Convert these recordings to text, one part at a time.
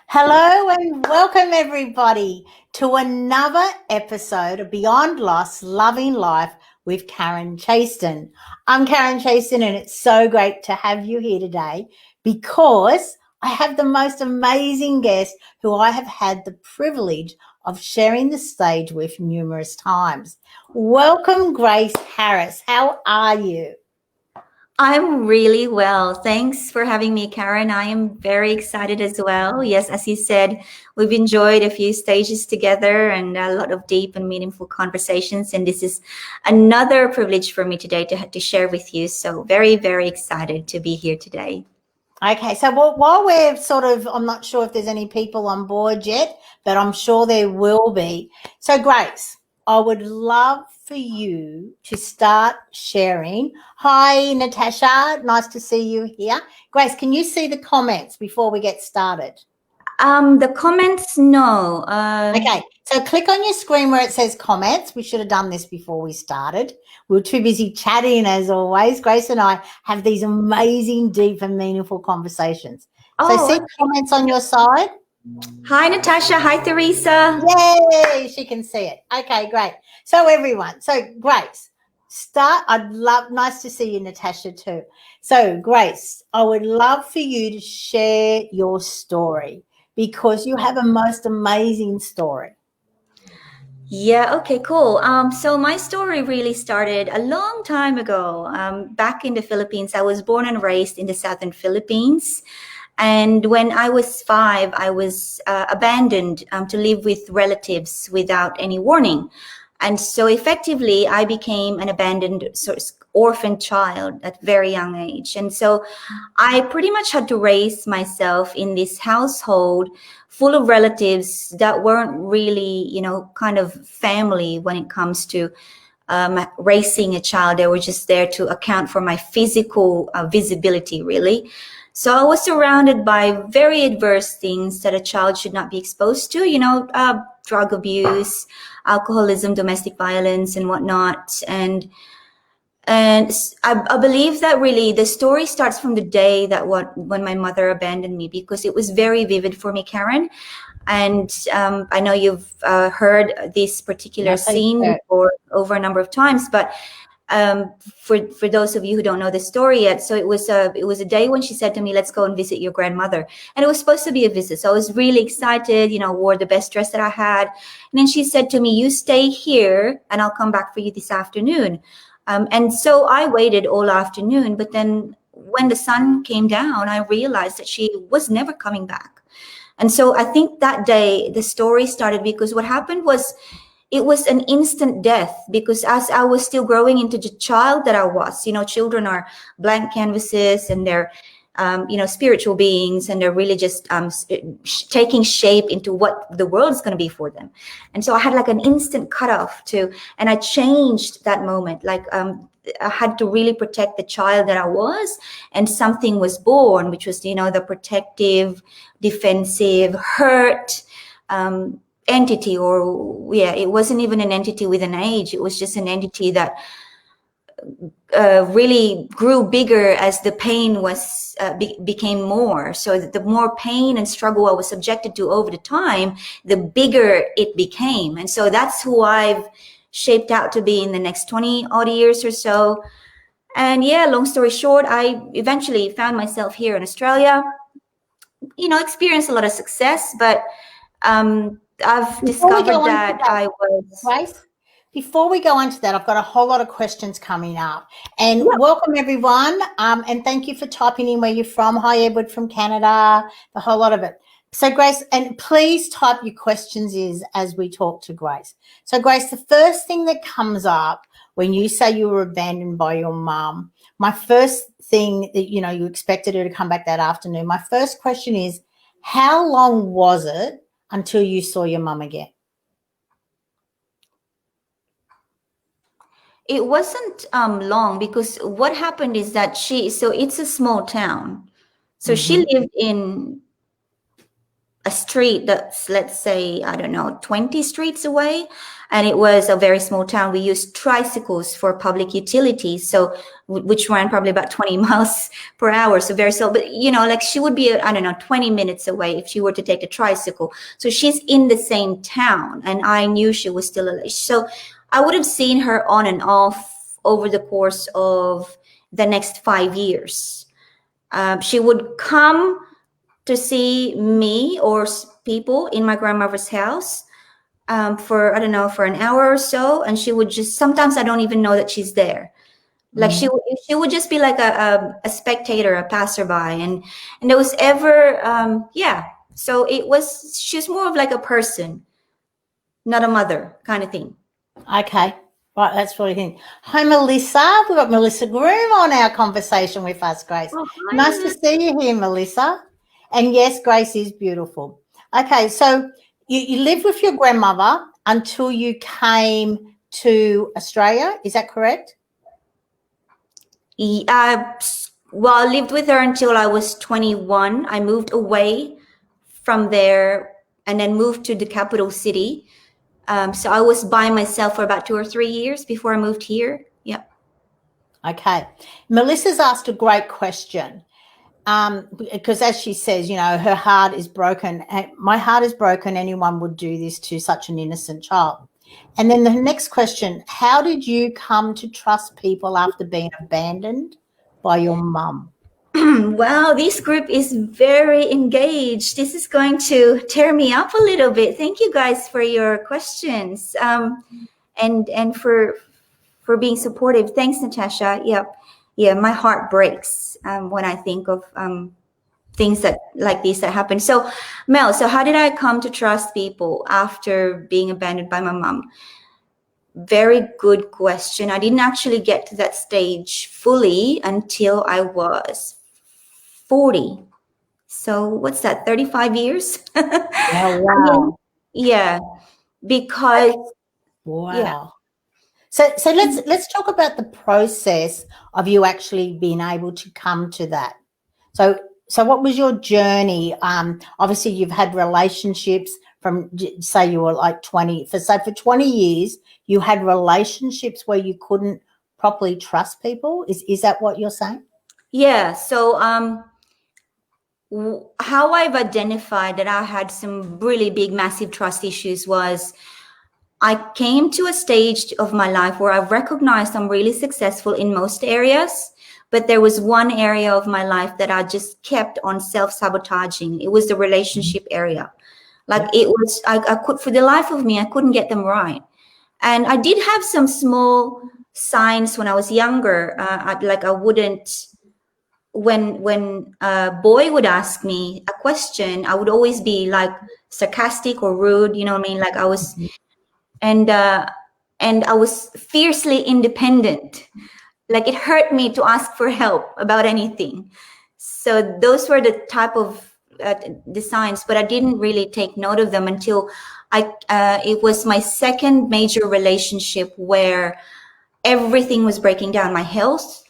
Hello and welcome everybody to another episode of Beyond Loss, Loving Life with Karen Chaston. I'm Karen Chaston and it's so great to have you here today because I have the most amazing guest who I have had the privilege of sharing the stage with numerous times. Welcome, Grace Harris. How are you? I'm really well. Thanks for having me, Karen. I am very excited as well. Yes, as you said, we've enjoyed a few stages together and a lot of deep and meaningful conversations. And this is another privilege for me today to share with you. So, very, very excited to be here today. Okay, so while we're I'm not sure if there's any people on board yet, but I'm sure there will be. So, Grace, I would love for you to start sharing. Hi, Natasha. Nice to see you here. Grace, can you see the comments before we get started? The comments, no. Okay, so click on your screen where it says comments. We should have done this before we started. We were too busy chatting as always. Grace and I have these amazing, deep and meaningful conversations. So see Oh, comments on your side? hi, Natasha. Hi, Teresa. Yay, she can see it. Okay, great. So everyone, Grace, nice to see you, Natasha, too. So Grace, I would love for you to share your story because you have a most amazing story. Yeah, okay, cool. So my story really started a long time ago. Back in the Philippines, I was born and raised in the southern Philippines. And when I was 5, I was abandoned to live with relatives without any warning. And so effectively, I became an abandoned orphan child at very young age. And so I pretty much had to raise myself in this household full of relatives that weren't really, kind of family when it comes to raising a child. They were just there to account for my physical visibility, really. So I was surrounded by very adverse things that a child should not be exposed to, drug abuse, alcoholism, domestic violence, and whatnot. And I believe that really the story starts from the day when my mother abandoned me, because it was very vivid for me, Karen. And I know you've heard this particular scene before over a number of times, but for those of you who don't know the story yet, so it was a day when she said to me, "Let's go and visit your grandmother," and it was supposed to be a visit. So I was really excited, wore the best dress that I had, and then she said to me, "You stay here, and I'll come back for you this afternoon." And so I waited all afternoon, but then when the sun came down, I realized that she was never coming back. And so I think that day the story started, because what happened was it was an instant death, because as I was still growing into the child that I was, children are blank canvases, and they're, spiritual beings, and they're really just taking shape into what the world is going to be for them. And so I had like an instant cutoff and I changed that moment. Like I had to really protect the child that I was, and something was born, which was, the protective, defensive, hurt, entity. Or it wasn't even an entity with an age. It was just an entity that really grew bigger as the pain was became more. So the more pain and struggle I was subjected to over the time, the bigger it became. And so that's who I've shaped out to be in the next 20 odd years or so. And long story short, I eventually found myself here in Australia, experienced a lot of success, but I've discovered that I was... Grace, before we go into that, I've got a whole lot of questions coming up. And welcome, everyone. And thank you for typing in where you're from. Hi, Edward from Canada, the whole lot of it. So, Grace, and please type your questions as we talk to Grace. So, Grace, the first thing that comes up when you say you were abandoned by your mum, my first thing that, you expected her to come back that afternoon. My first question is, how long was it until you saw your mum again? It wasn't long, because what happened is that so it's a small town. So she lived in a street that's, let's say, I don't know, 20 streets away. And it was a very small town. We used tricycles for public utilities, so which ran probably about 20 miles per hour. So very slow. But, you know, like she would be, I don't know, 20 minutes away if she were to take a tricycle. So she's in the same town, and I knew she was still alive. So I would have seen her on and off over the course of the next 5 years. She would come to see me or people in my grandmother's house for, I don't know, for an hour or so. And she would just, sometimes I don't even know that she's there. Like she would just be like a spectator, a passerby. And there was ever, so she was more of like a person, not a mother kind of thing. Okay. Right, that's what I think. Hi, Melissa. We've got Melissa Groom on our conversation with us, Grace. Oh, hi, nice to see you here, Melissa. And yes, Grace is beautiful. Okay, so you lived with your grandmother until you came to Australia. Is that correct? Well, I lived with her until I was 21. I moved away from there and then moved to the capital city. So I was by myself for about 2 or 3 years before I moved here. Yeah. Okay. Melissa's asked a great question. Because as she says, you know, her heart is broken. My heart is broken. Anyone would do this to such an innocent child. And then the next question, how did you come to trust people after being abandoned by your mum? Wow, this group is very engaged. This is going to tear me up a little bit. Thank you guys for your questions and for being supportive. Thanks, Natasha. Yep. Yeah, my heart breaks when I think of things that like this that happen. So, Mel, so how did I come to trust people after being abandoned by my mom? Very good question. I didn't actually get to that stage fully until I was 40. So what's that, 35 years? Oh, wow. I mean, yeah, because wow. Yeah. So let's talk about the process of you actually being able to come to that. So what was your journey? Obviously you've had relationships from, say you were like 20. For 20 years you had relationships where you couldn't properly trust people. Is that what you're saying? Yeah. So how I've identified that I had some really big, massive trust issues was I came to a stage of my life where I've recognized I'm really successful in most areas, but there was one area of my life that I just kept on self-sabotaging. It was the relationship area. Like it was, I could, for the life of me, I couldn't get them right. And I did have some small signs when I was younger. I wouldn't, when a boy would ask me a question, I would always be like sarcastic or rude, you know what I mean? Like I was, and I was fiercely independent. Like it hurt me to ask for help about anything. So those were the type of the signs, but I didn't really take note of them until it was my second major relationship where everything was breaking down, my health,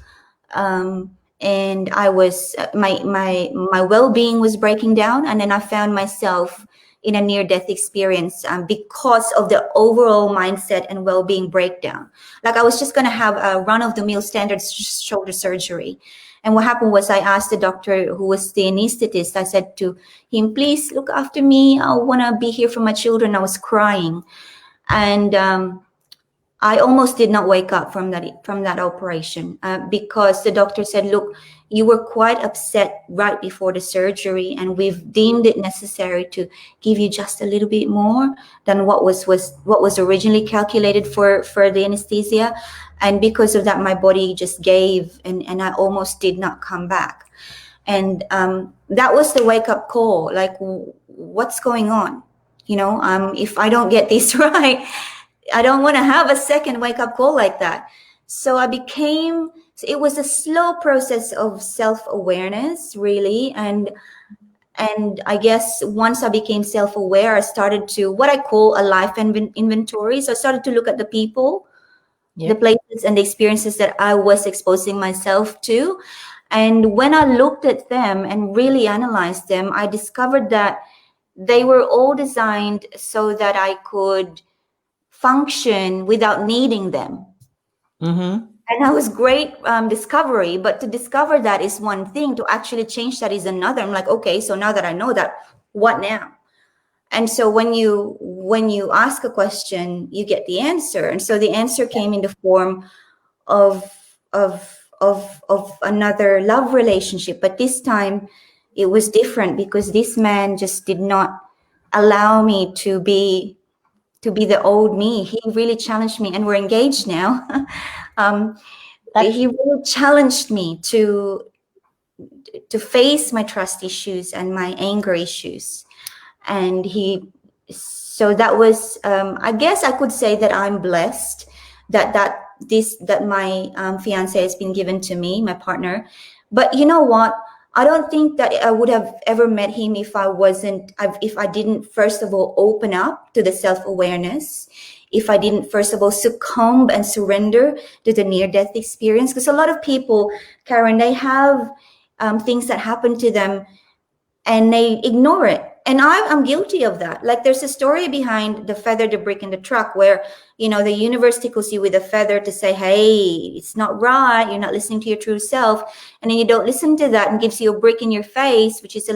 and I was my well-being was breaking down, and then I found myself in a near-death experience because of the overall mindset and well-being breakdown. Like I was just going to have a run-of-the-mill standard shoulder surgery. And what happened was I asked the doctor who was the anesthetist, I said to him, please look after me. I want to be here for my children. I was crying. And I almost did not wake up from that operation because the doctor said, look, you were quite upset right before the surgery, and we've deemed it necessary to give you just a little bit more than what was originally calculated for the anesthesia. And because of that, my body just gave, and I almost did not come back. And that was the wake-up call, like, what's going on? You know, if I don't get this right, I don't want to have a second wake-up call like that. So it was a slow process of self-awareness, really. And I guess once I became self-aware, I started to, what I call a life inventory. So I started to look at the people, the places and the experiences that I was exposing myself to. And when I looked at them and really analyzed them, I discovered that they were all designed so that I could function without needing them. Mm-hmm. And that was great discovery. But to discover that is one thing. To actually change that is another. I'm like, okay, so now that I know that, what now? And so when you ask a question, you get the answer. And so the answer came in the form of of another love relationship. But this time it was different because this man just did not allow me to be the old me. He really challenged me, and we're engaged now. um, he really challenged me to face my trust issues and my anger issues. And so that was, I guess I could say that I'm blessed that my fiance has been given to me, my partner. But you know what? I don't think that I would have ever met him if I didn't first of all open up to the self-awareness, if I didn't first of all succumb and surrender to the near-death experience. Because a lot of people, Karen, they have things that happen to them and they ignore it. And I'm guilty of that. Like, there's a story behind the feather, the brick, and the truck, where, the universe tickles you with a feather to say, hey, it's not right. You're not listening to your true self. And then you don't listen to that and gives you a brick in your face, which is a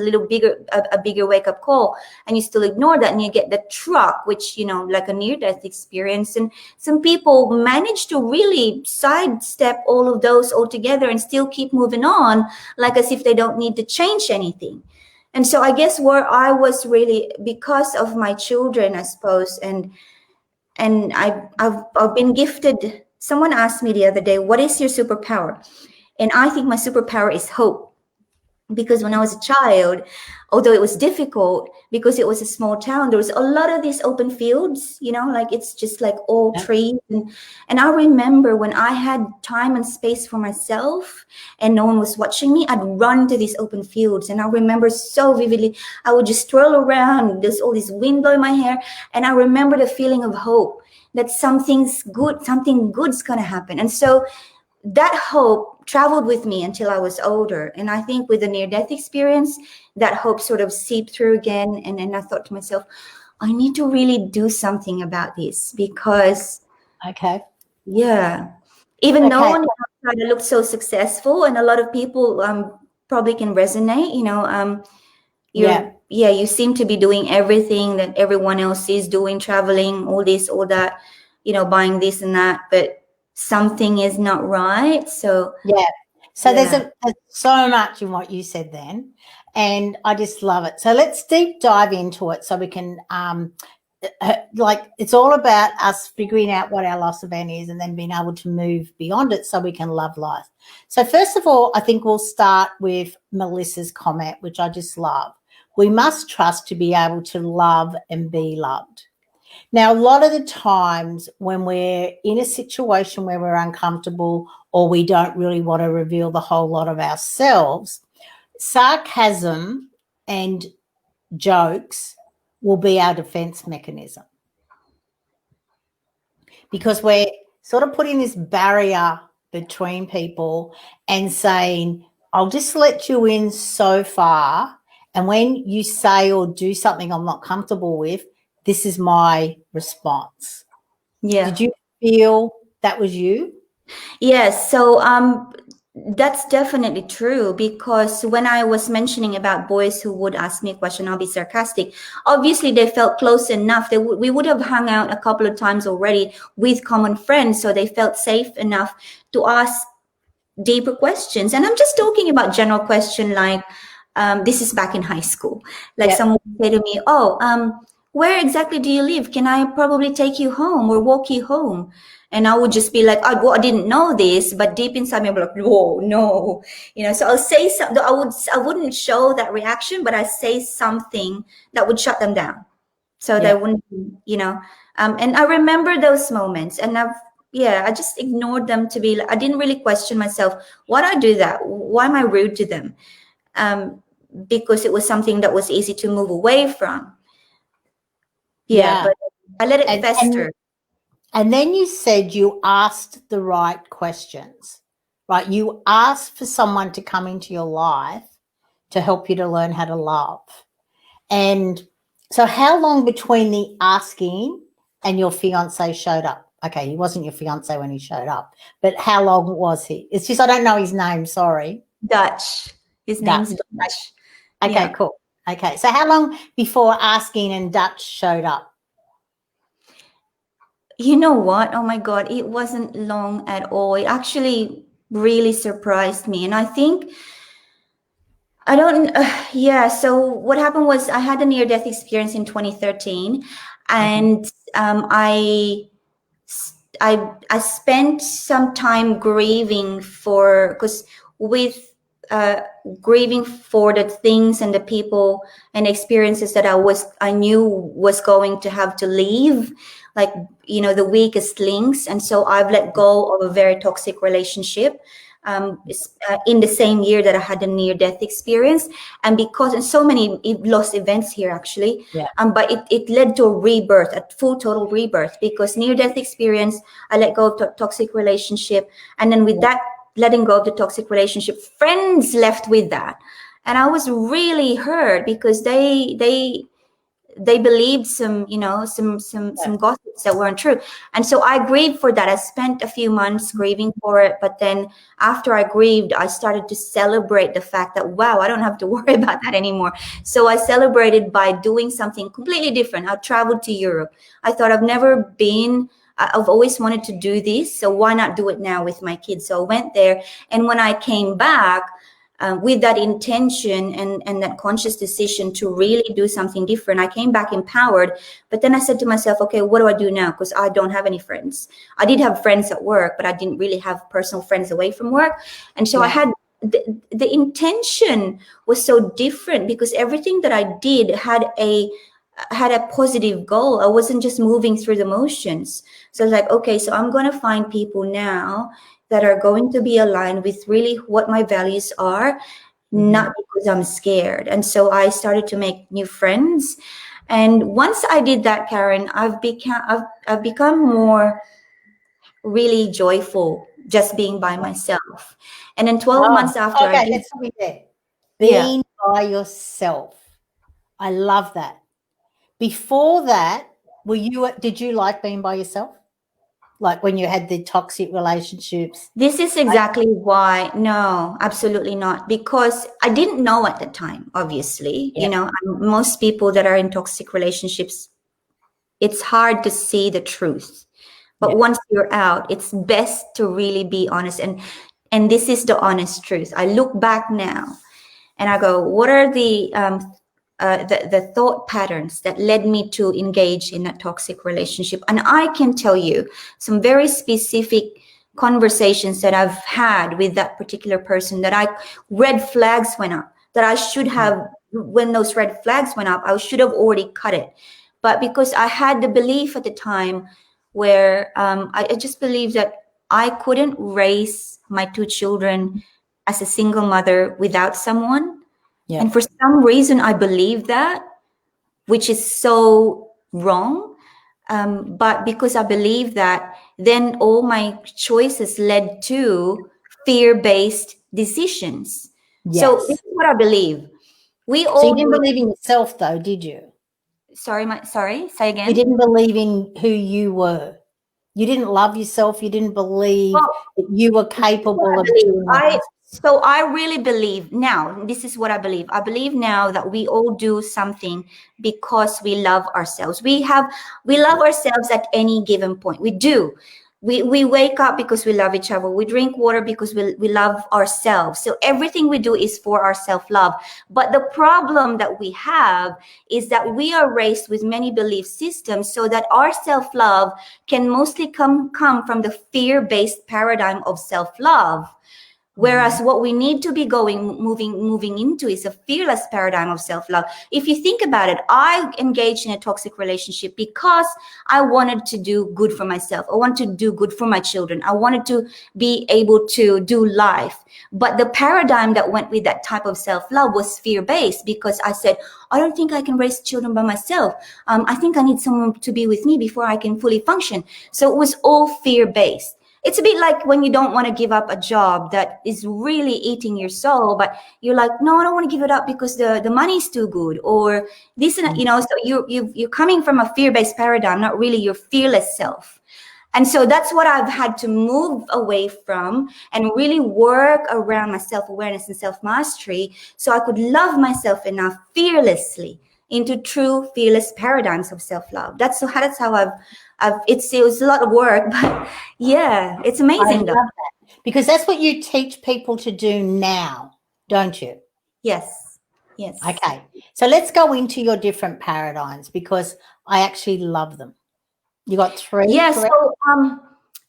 bigger wake up call. And you still ignore that. And you get the truck, which, like a near death experience. And some people manage to really sidestep all of those altogether and still keep moving on, like as if they don't need to change anything. And so I guess where I was really, because of my children, I suppose, and I've been gifted. Someone asked me the other day, what is your superpower? And I think my superpower is hope. Because when I was a child, although it was difficult because it was a small town, there was a lot of these open fields, like it's just like all trees. And I remember when I had time and space for myself and no one was watching me, I'd run to these open fields. And I remember so vividly, I would just twirl around, there's all this wind blowing my hair. And I remember the feeling of hope that something good's going to happen. And so that hope traveled with me until I was older. And I think with the near-death experience, that hope sort of seeped through again. And then I thought to myself, I need to really do something about this because, even though on the outside I looked so successful, and a lot of people probably can resonate, you seem to be doing everything that everyone else is doing, traveling, all this, all that, buying this and that, but something is not right. So there's so much in what you said then, and I just love it. So let's deep dive into it so we can it's all about us figuring out what our loss event is and then being able to move beyond it so we can love life. So first of all, I think we'll start with Melissa's comment, which I just love. We must trust to be able to love and be loved. Now, a lot of the times when we're in a situation where we're uncomfortable or we don't really want to reveal the whole lot of ourselves, sarcasm and jokes will be our defense mechanism, because we're sort of putting this barrier between people and saying, I'll just let you in so far, and when you say or do something I'm not comfortable with, this is my response. Yeah. Did you feel that was you? Yes. So that's definitely true, because when I was mentioning about boys who would ask me a question, I'll be sarcastic. Obviously, they felt close enough. We would have hung out a couple of times already with common friends, so they felt safe enough to ask deeper questions. And I'm just talking about general question like, this is back in high school. Like someone would say to me, where exactly do you live? Can I probably take you home or walk you home? And I would just be like, I didn't know this, but deep inside me, I'm like, whoa, no, so I'll say something. I wouldn't show that reaction, but I say something that would shut them down. So they wouldn't, and I remember those moments, and I just ignored them to be like, I didn't really question myself. Why do I do that? Why am I rude to them? Because it was something that was easy to move away from. But I let it fester. And then you said you asked the right questions, right? You asked for someone to come into your life to help you to learn how to love. And So how long between the asking and your fiance showed up? Okay, he wasn't your fiance when he showed up, but how long was he? It's just I don't know his name. Sorry. Dutch. His Dutch. name's Dutch. Okay, Yeah. cool. Okay, so how long before asking and Dutch showed up? You know what? Oh my God, it wasn't long at all. It actually really surprised me. And I think, I don't, yeah. So what happened was I had a near death experience in 2013. And I spent some time grieving for, because with uh, grieving for the things and the people and experiences that I knew was going to have to leave, like, you know, the weakest links. And so I've let go of a very toxic relationship in the same year that I had a near death experience. And because, and so many lost events here actually, Yeah. but it led to a rebirth, a full total rebirth, because near death experience, I let go of toxic relationship. And then with that, letting go of the toxic relationship, friends left with that. And I was really hurt because they believed some, you know, some gossips that weren't true. And so I grieved for that. I spent a few months grieving for it. But then after I grieved, I started to celebrate the fact that, wow, I don't have to worry about that anymore. So I celebrated by doing something completely different. I traveled to Europe. I thought I've always wanted to do this. So why not do it now with my kids? So I went there. And when I came back, with that intention and that conscious decision to really do something different, I came back empowered. But then I said to myself, okay, what do I do now? Because I don't have any friends. I did have friends at work, but I didn't really have personal friends away from work. And so I had the intention was so different, because everything that I did had a positive goal. I wasn't just moving through the motions. So I was like, okay, so I'm going to find people now that are going to be aligned with really what my values are, not because I'm scared. And so I started to make new friends. And once I did that, Karen, I've become more really joyful just being by myself. And then 12 months after I did, let's be there. Being by yourself. I love that. Before that, did you like being by yourself? Like when you had the toxic relationships? this is exactly why. No, absolutely not. Because I didn't know at the time, obviously. Yeah. You know, most people that are in toxic relationships, it's hard to see the truth. But once you're out, it's best to really be honest. And this is the honest truth. I look back now and I go, what are the thought patterns that led me to engage in a toxic relationship? And I can tell you some very specific conversations that I've had with that particular person, that red flags went up, that I should have, when those red flags went up, I should have already cut it. But because I had the belief at the time where I just believed that I couldn't raise my two children as a single mother without someone. Yeah. And for some reason, I believe that, which is so wrong. But because I believe that, then all my choices led to fear-based decisions. Yes. So this is what I believe. So you didn't believe in yourself, though, did you? Sorry, say again. You didn't believe in who you were. You didn't love yourself. You didn't believe that you were capable of doing that. So I really believe now, this is what I believe. I believe now that we all do something because we love ourselves. We love ourselves at any given point. We do. We wake up because we love each other. We drink water because we love ourselves. So everything we do is for our self-love. But the problem that we have is that we are raised with many belief systems, so that our self-love can mostly come from the fear-based paradigm of self-love. Whereas what we need to be moving into is a fearless paradigm of self-love. If you think about it, I engaged in a toxic relationship because I wanted to do good for myself. I wanted to do good for my children. I wanted to be able to do life. But the paradigm that went with that type of self-love was fear-based, because I said, I don't think I can raise children by myself. I think I need someone to be with me before I can fully function. So it was all fear-based. It's a bit like when you don't want to give up a job that is really eating your soul, but you're like, no, I don't want to give it up because the money is too good, or this, and so you're coming from a fear-based paradigm, not really your fearless self. And so that's what I've had to move away from and really work around my self-awareness and self-mastery so I could love myself enough fearlessly into true fearless paradigms of self-love. That's how it was a lot of work, but yeah, it's amazing. I love that, because that's what you teach people to do now, don't you? Yes. Yes. Okay. So let's go into your different paradigms, because I actually love them. You got 3? Yeah. Correct?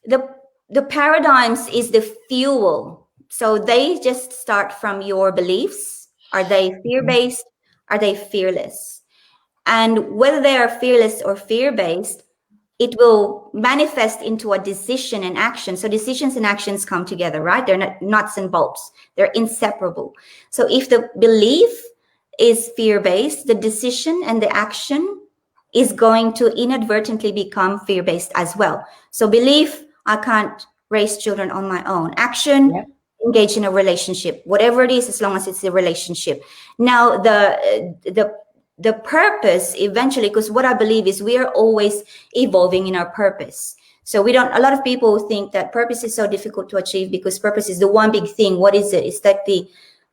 So the paradigms is the fuel. So they just start from your beliefs. Are they fear-based? Are they fearless? And whether they are fearless or fear-based, it will manifest into a decision and action. So decisions and actions come together, right? They're not nuts and bolts. They're inseparable. So if the belief is fear-based, the decision and the action is going to inadvertently become fear-based as well. So belief, I can't raise children on my own. Action, Yep. engage in a relationship, whatever it is, as long as it's a relationship. Now, the purpose eventually, because what I believe is we are always evolving in our purpose. So a lot of people think that purpose is so difficult to achieve because purpose is the one big thing. What is it? It's like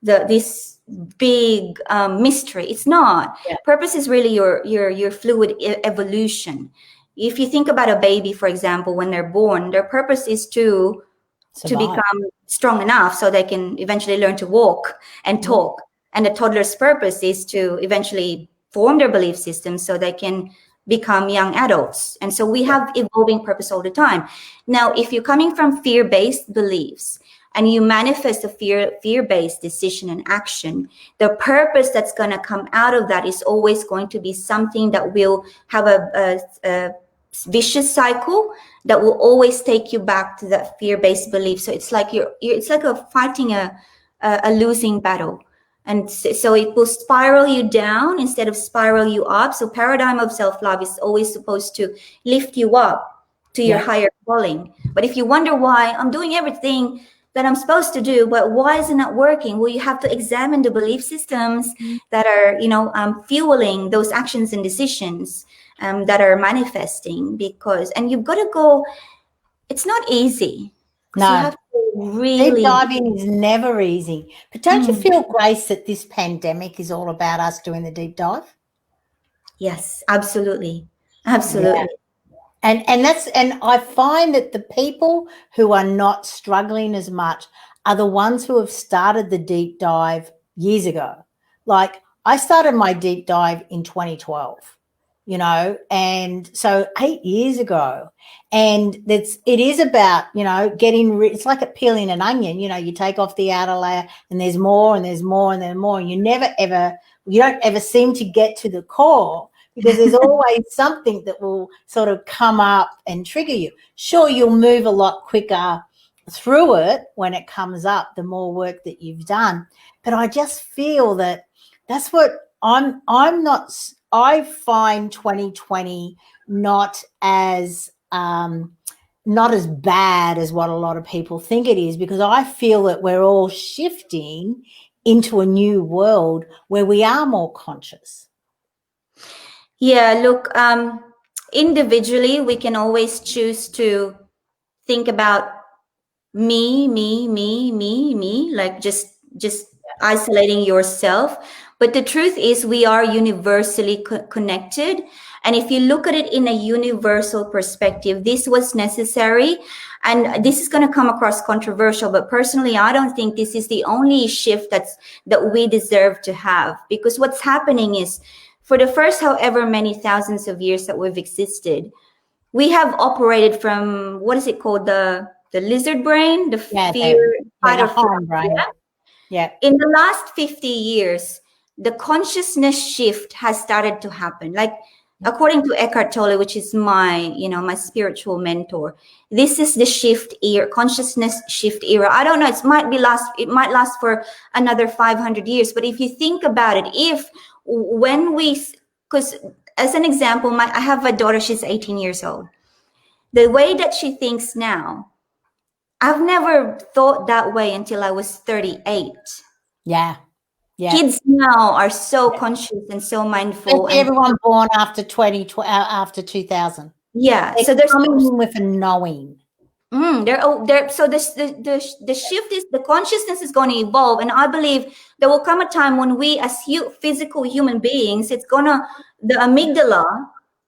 this big mystery. It's not. Yeah. Purpose is really your fluid evolution. If you think about a baby, for example, when they're born, their purpose is to become strong enough so they can eventually learn to walk and talk. And the toddler's purpose is to eventually form their belief system so they can become young adults. And so we have evolving purpose all the time. Now, if you're coming from fear-based beliefs and you manifest a fear-based decision and action, the purpose that's going to come out of that is always going to be something that will have a vicious cycle that will always take you back to that fear-based belief. So it's like it's like fighting a losing battle. And so it will spiral you down instead of spiral you up. So paradigm of self-love is always supposed to lift you up to your higher calling. But if you wonder why I'm doing everything that I'm supposed to do, but why is it not working? Well, you have to examine the belief systems that are, fueling those actions and decisions that are manifesting, and you've got to go, it's not easy. No. You have to really deep diving is never easy. But don't you feel, Grace, that this pandemic is all about us doing the deep dive? Yes, absolutely. Absolutely. Yeah. And I find that the people who are not struggling as much are the ones who have started the deep dive years ago. Like, I started my deep dive in 2012, and so 8 years ago. And it is about, it's like peeling an onion. You take off the outer layer and there's more and there's more and there's more. And you don't ever seem to get to the core, because there's always something that will sort of come up and trigger you. Sure, you'll move a lot quicker through it when it comes up, the more work that you've done. But I just feel that that's what I find 2020 not as bad as what a lot of people think it is, because I feel that we're all shifting into a new world where we are more conscious. Yeah, look, individually, we can always choose to think about me, like just isolating yourself. But the truth is we are universally connected. And if you look at it in a universal perspective, this was necessary. And this is going to come across controversial, but personally, I don't think this is the only shift that we deserve to have. Because what's happening is, for the first however many thousands of years that we've existed, we have operated from, what is it called? The lizard brain, the fear, fight or flight brain. Yeah. In the last 50 years, the consciousness shift has started to happen. Like, according to Eckhart Tolle, which is my spiritual mentor, this is the shift era, consciousness shift era. I don't know, it might last for another 500 years. But if you think about it, because as an example, I have a daughter, she's 18 years old. The way that she thinks now I've never thought that way until I was 38. Yeah. Yeah. Kids now are so conscious and so mindful. Especially everyone born after 2000. Yeah. They're So there's coming with a knowing. they're so the shift is, the consciousness is going to evolve, and I believe there will come a time when we as physical human beings, it's gonna, the amygdala,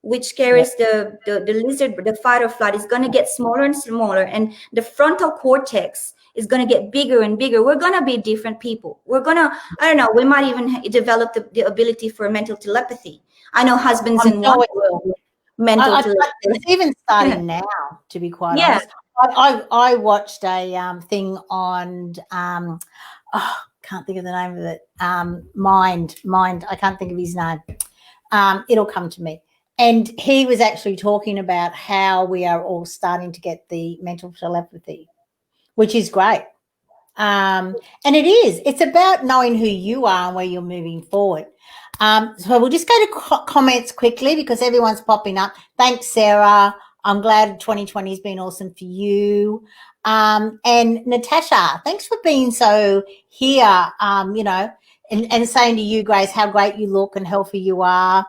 which carries the lizard, the fight or flight, is going to get smaller and smaller, and the frontal cortex is going to get bigger and bigger. We're going to be different people. We're going to, I don't know, we might even develop the ability for mental telepathy. I know husbands I'm and sure wives it will. mental telepathy. It's even starting now, to be quite Yeah. honest. I watched a thing on can't think of the name of it. Mind. I can't think of his name. It'll come to me. And he was actually talking about how we are all starting to get the mental telepathy, which is great. And it's about knowing who you are and where you're moving forward. So we'll just go to comments quickly because everyone's popping up. Thanks, Sarah. I'm glad 2020 has been awesome for you. And Natasha, thanks for being so here, and saying to you, Grace, how great you look and healthy you are.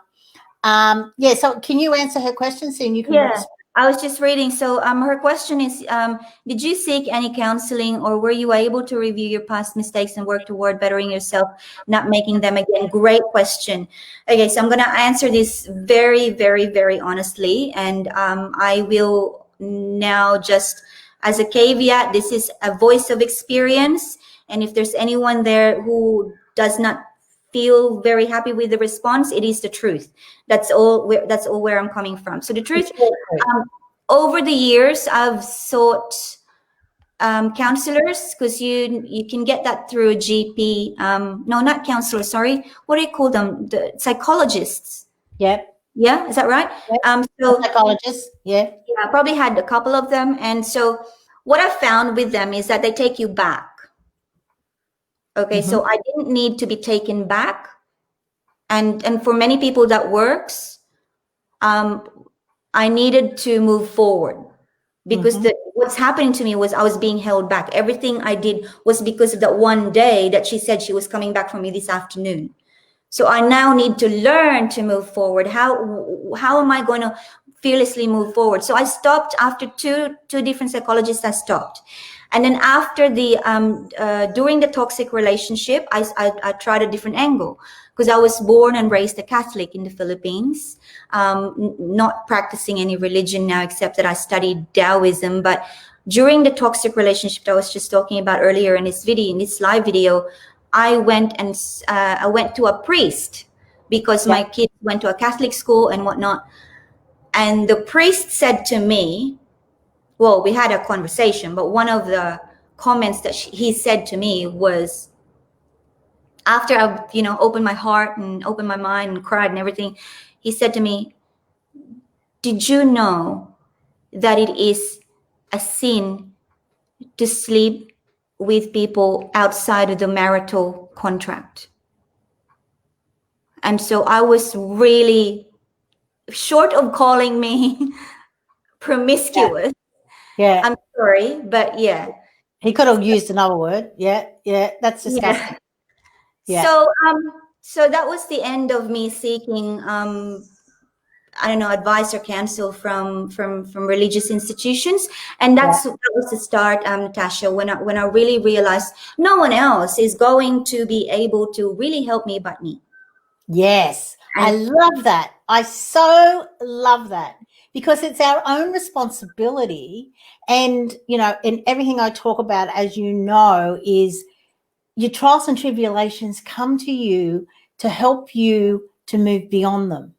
So can you answer her question, so you can respond? I was just reading. So her question is, did you seek any counseling, or were you able to review your past mistakes and work toward bettering yourself, not making them again? Great question. Okay, so I'm going to answer this very, very, very honestly. And I will now, just as a caveat, this is a voice of experience. And if there's anyone there who does not feel very happy with the response, it is the truth. That's all where I'm coming from. So the truth, over the years, I've sought counselors, because you can get that through a GP. No, not counselors, sorry. What do you call them? The psychologists. Yep. Yeah, is that right? Yep. So psychologists, yeah. I probably had a couple of them. And so what I found with them is that they take you back. Okay, so I didn't need to be taken back. And for many people that works. I needed to move forward, because what's happening to me was I was being held back. Everything I did was because of that one day that she said she was coming back for me this afternoon. So I now need to learn to move forward. How am I going to fearlessly move forward? So I stopped after two different psychologists. I stopped. And then after during the toxic relationship, I tried a different angle, because I was born and raised a Catholic in the Philippines, not practicing any religion now, except that I studied Taoism. But during the toxic relationship that I was just talking about earlier in this live video, I went to a priest, because my kids went to a Catholic school and whatnot. And the priest said to me, well, we had a conversation, but one of the comments that he said to me was, after I, opened my heart and opened my mind and cried and everything, he said to me, did you know that it is a sin to sleep with people outside of the marital contract? And so I was really, short of calling me promiscuous. Yeah. I'm sorry, but yeah. He could have used another word. Yeah, that's disgusting. Yeah. So that was the end of me seeking advice or counsel from religious institutions. And that was the start, Natasha, when I really realized no one else is going to be able to really help me but me. Yes, I love that. I so love that, because it's our own responsibility. And, in everything I talk about, as you know, is your trials and tribulations come to you to help you to move beyond them,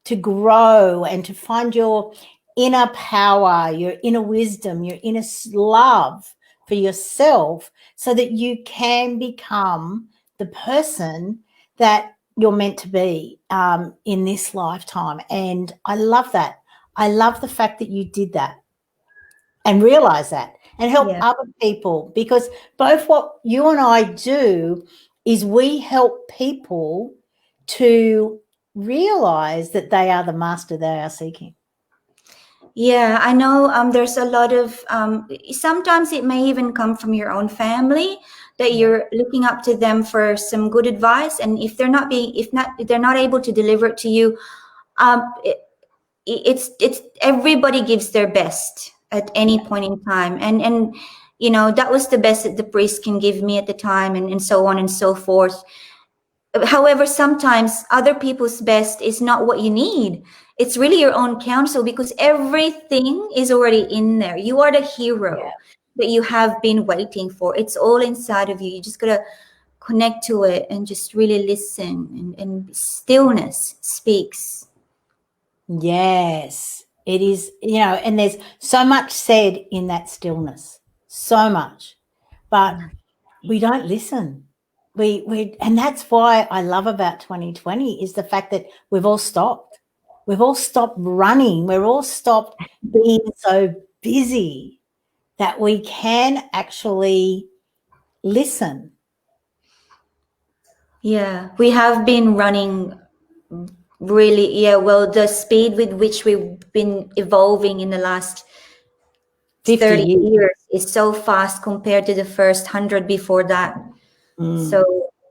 to grow and to find your inner power, your inner wisdom, your inner love for yourself, so that you can become the person that you're meant to be in this lifetime. And I love that. I love the fact that you did that and realize that and help other people, because both what you and I do is we help people to realize that they are the master they are seeking. Yeah, I know. There's a lot of. Sometimes it may even come from your own family that Yeah. you're looking up to them for some good advice, and if they're not able to deliver it to you, um, it, it's everybody gives their best at any Yeah. point in time, and you know that was the best that the priest can give me at the time, and so on and so forth. However, sometimes other people's best is not what you need. It's really your own counsel because everything is already in there. You are the Yeah. hero that you have been waiting for. It's all inside of you. You just gotta connect to it and just really listen, and stillness speaks. Yes, it is, and there's so much said in that stillness, so much, but Yeah. we don't listen. And that's why I love about 2020 is the fact that we've all stopped. We've all stopped running. We're all stopped being so busy that we can actually listen. Yeah, we have been running really, yeah, well, the speed with which we've been evolving in the last 50 30 years. years is so fast compared to the first 100 before that. Mm. So,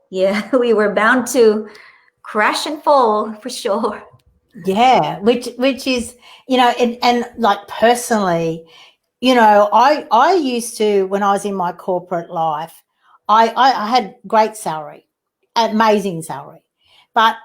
yeah, we were bound to crash and fall for sure. Yeah, which is, and like personally, I used to, when I was in my corporate life, I had great salary, amazing salary. But,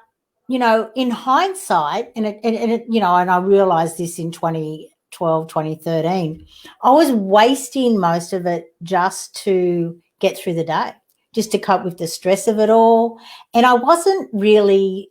in hindsight, and I realized this in 2012, 2013, I was wasting most of it just to get through the day, just to cope with the stress of it all. And I wasn't really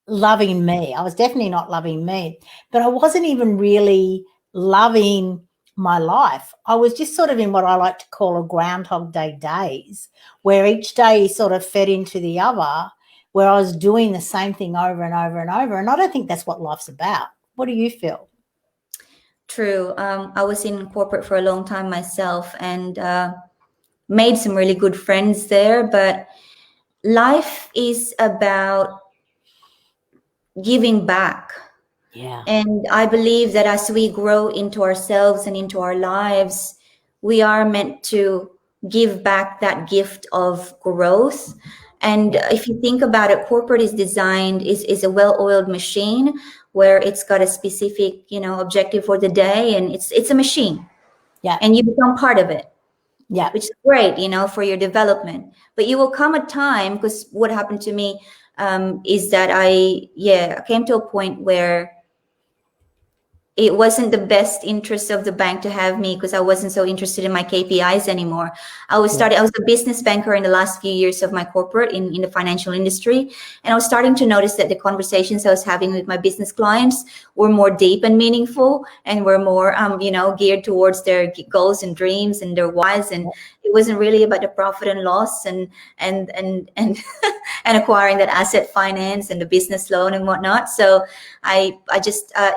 loving me. I was definitely not loving me, but I wasn't even really loving my life. I was just sort of in what I like to call a Groundhog Day days, where each day sort of fed into the other, where I was doing the same thing over and over and over. And I don't think that's what life's about. What do you feel? True. I was in corporate for a long time myself and made some really good friends there, but life is about giving back. Yeah. And I believe that as we grow into ourselves and into our lives, we are meant to give back that gift of growth. And Yeah. if you think about it, corporate is designed is a well-oiled machine where it's got a specific, objective for the day, and it's a machine, Yeah. and you become part of it, Yeah. which is great, for your development. But you will come a time, because what happened to me is that I came to a point where it wasn't the best interest of the bank to have me because I wasn't so interested in my KPIs anymore. I was a business banker in the last few years of my corporate in the financial industry. And I was starting to notice that the conversations I was having with my business clients were more deep and meaningful and were more, geared towards their goals and dreams and their whys. And it wasn't really about the profit and loss and and acquiring that asset finance and the business loan and whatnot. So I just I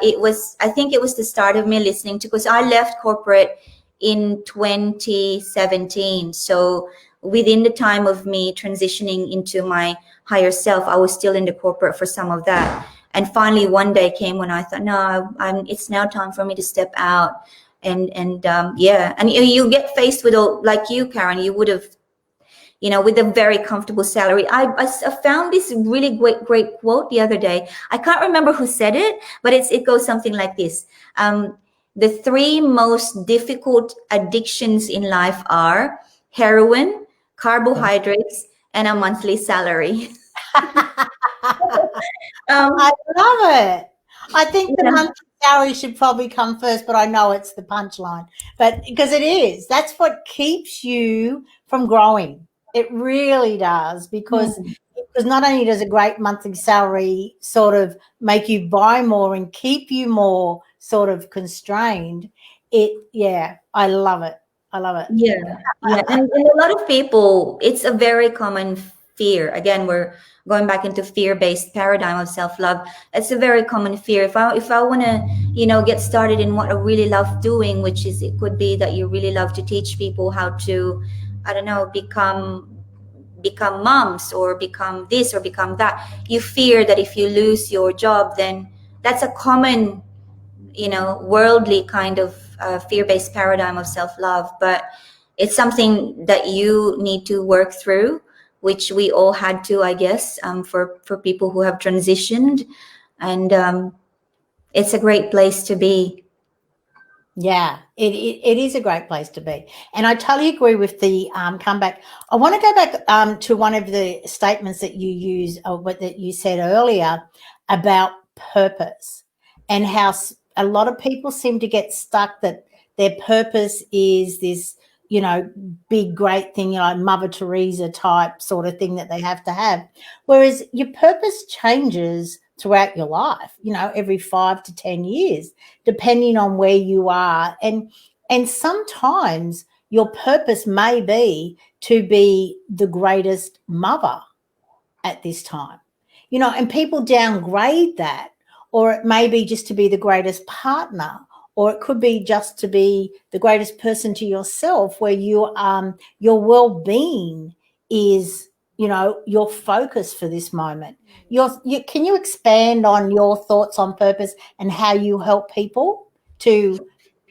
think it was the start of me listening to, because I left corporate in 2017. So within the time of me transitioning into my higher self, I was still in the corporate for some of that. And finally, one day came when I thought, no, it's now time for me to step out. And you get faced with all, like you, Karen, you would have, with a very comfortable salary. I found this really great quote the other day. I can't remember who said it, but it goes something like this. The three most difficult addictions in life are heroin, carbohydrates, and a monthly salary. I love it. I think the Yeah. monthly salary should probably come first, but I know it's the punchline. But because it is, that's what keeps you from growing. It really does, because Mm. not only does a great monthly salary sort of make you buy more and keep you more sort of constrained, I love it. I love it. Yeah. And a lot of people, it's a very common fear. Again, we're going back into fear-based paradigm of self-love. It's a very common fear. If I want to, get started in what I really love doing, which is, it could be that you really love to teach people how to, I don't know, become moms or become this or become that. You fear that if you lose your job, then that's a common worldly kind of fear-based paradigm of self-love, but it's something that you need to work through, which we all had to, I guess, for people who have transitioned, and it's a great place to be. Yeah, it is a great place to be. And I totally agree with the comeback. I want to go back to one of the statements that you use, or what that you said earlier about purpose, and how a lot of people seem to get stuck that their purpose is this, big, great thing, Mother Teresa type sort of thing that they have to have. Whereas your purpose changes throughout your life, every 5 to 10 years, depending on where you are. And sometimes your purpose may be to be the greatest mother at this time, and people downgrade that, or it may be just to be the greatest partner, or it could be just to be the greatest person to yourself, where your well-being is, your focus for this moment. Can you expand on your thoughts on purpose and how you help people to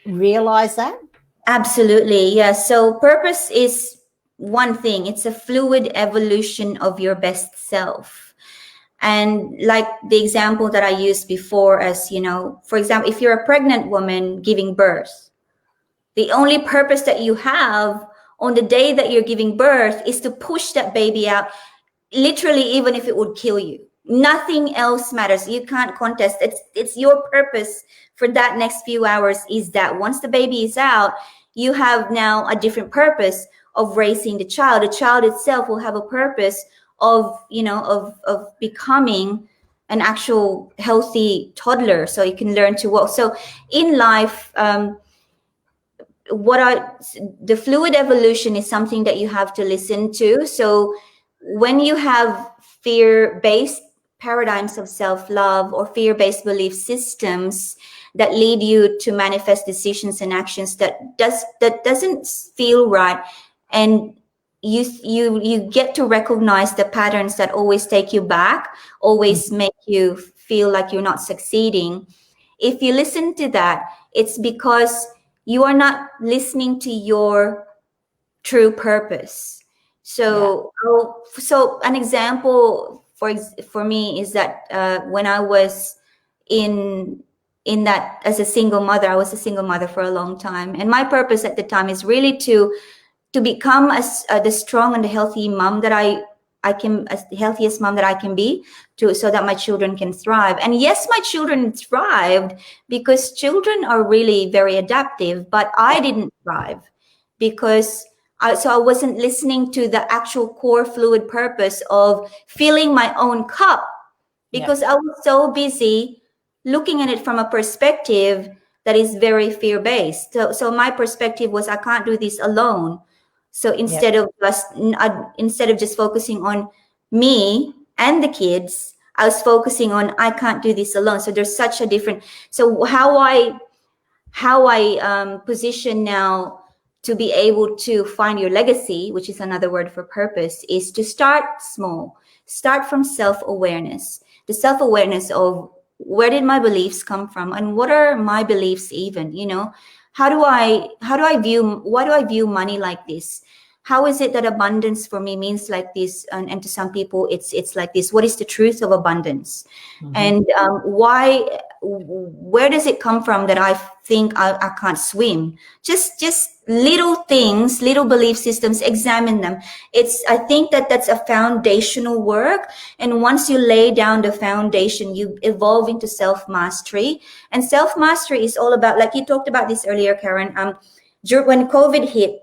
realize that? Absolutely. Yeah. So purpose is one thing. It's a fluid evolution of your best self. And like the example that I used before, as for example, if you're a pregnant woman giving birth, the only purpose that you have on the day that you're giving birth is to push that baby out, literally, even if it would kill you. Nothing else matters. You can't contest. It's your purpose for that next few hours is that once the baby is out, you have now a different purpose of raising the child. The child itself will have a purpose of becoming an actual healthy toddler, so you can learn to walk. So in life, the fluid evolution is something that you have to listen to. So when you have fear-based paradigms of self-love or fear-based belief systems that lead you to manifest decisions and actions that doesn't feel right, and you get to recognize the patterns that always take you back, always make you feel like you're not succeeding. If you listen to that, it's because you are not listening to your true purpose. So, so an example for me is that when I was in that as a single mother, I was a single mother for a long time, and my purpose at the time is really to become the strong and the healthy mom that I can, as the healthiest mom that I can be, so that my children can thrive. And yes, my children thrived because children are really very adaptive, but I didn't thrive because I wasn't listening to the actual core fluid purpose of filling my own cup, because I was so busy looking at it from a perspective that is very fear-based. So my perspective was, I can't do this alone. So instead of just focusing on me and the kids, I was focusing on, I can't do this alone. So there's such a different. So how I position now to be able to find your legacy, which is another word for purpose, is to start small. Start from self-awareness. The self-awareness of, where did my beliefs come from, and what are my beliefs even? Why do I view money like this? How is it that abundance for me means like this, and to some people it's like this? What is the truth of abundance? And where does it come from that I think I can't swim? Just little things, little belief systems, examine them. I think that's a foundational work. And once you lay down the foundation, you evolve into self-mastery. And self-mastery is all about, like you talked about this earlier, Karen, when COVID hit,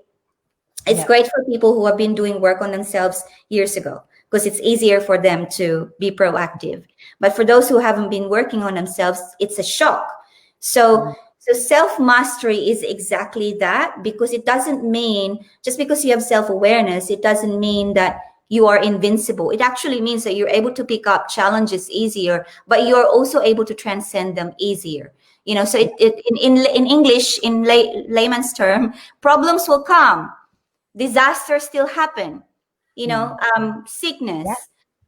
it's great for people who have been doing work on themselves years ago, because it's easier for them to be proactive. But for those who haven't been working on themselves, it's a shock. So self-mastery is exactly that, because it doesn't mean, just because you have self-awareness, it doesn't mean that you are invincible. It actually means that you're able to pick up challenges easier, but you're also able to transcend them easier. So in English, in layman's term, problems will come. Disasters still happen, sickness,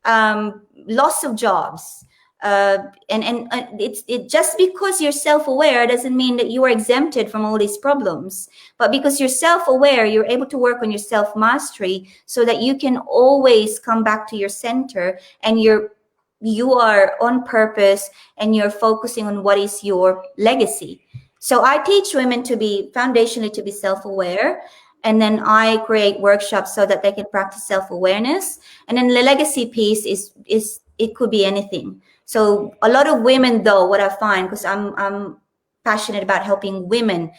loss of jobs, It just because you're self-aware doesn't mean that you are exempted from all these problems. But because you're self-aware, you're able to work on your self-mastery so that you can always come back to your center, and you are on purpose, and you're focusing on what is your legacy. So I teach women to be foundationally to be self-aware, and then I create workshops so that they can practice self-awareness. And then the legacy piece is it could be anything. So a lot of women, though, what I find, because I'm passionate about helping women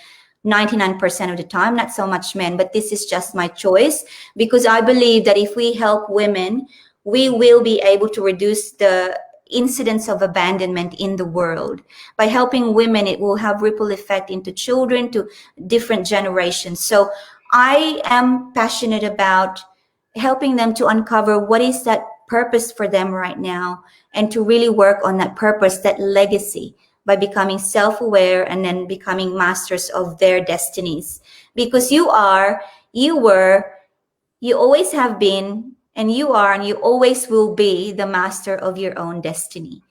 99% of the time, not so much men, but this is just my choice, because I believe that if we help women, we will be able to reduce the incidence of abandonment in the world. By helping women, it will have ripple effect into children, to different generations. So I am passionate about helping them to uncover what is that purpose for them right now, and to really work on that purpose, that legacy, by becoming self-aware and then becoming masters of their destinies. Because you were, you always have been, and you are, and you always will be the master of your own destiny.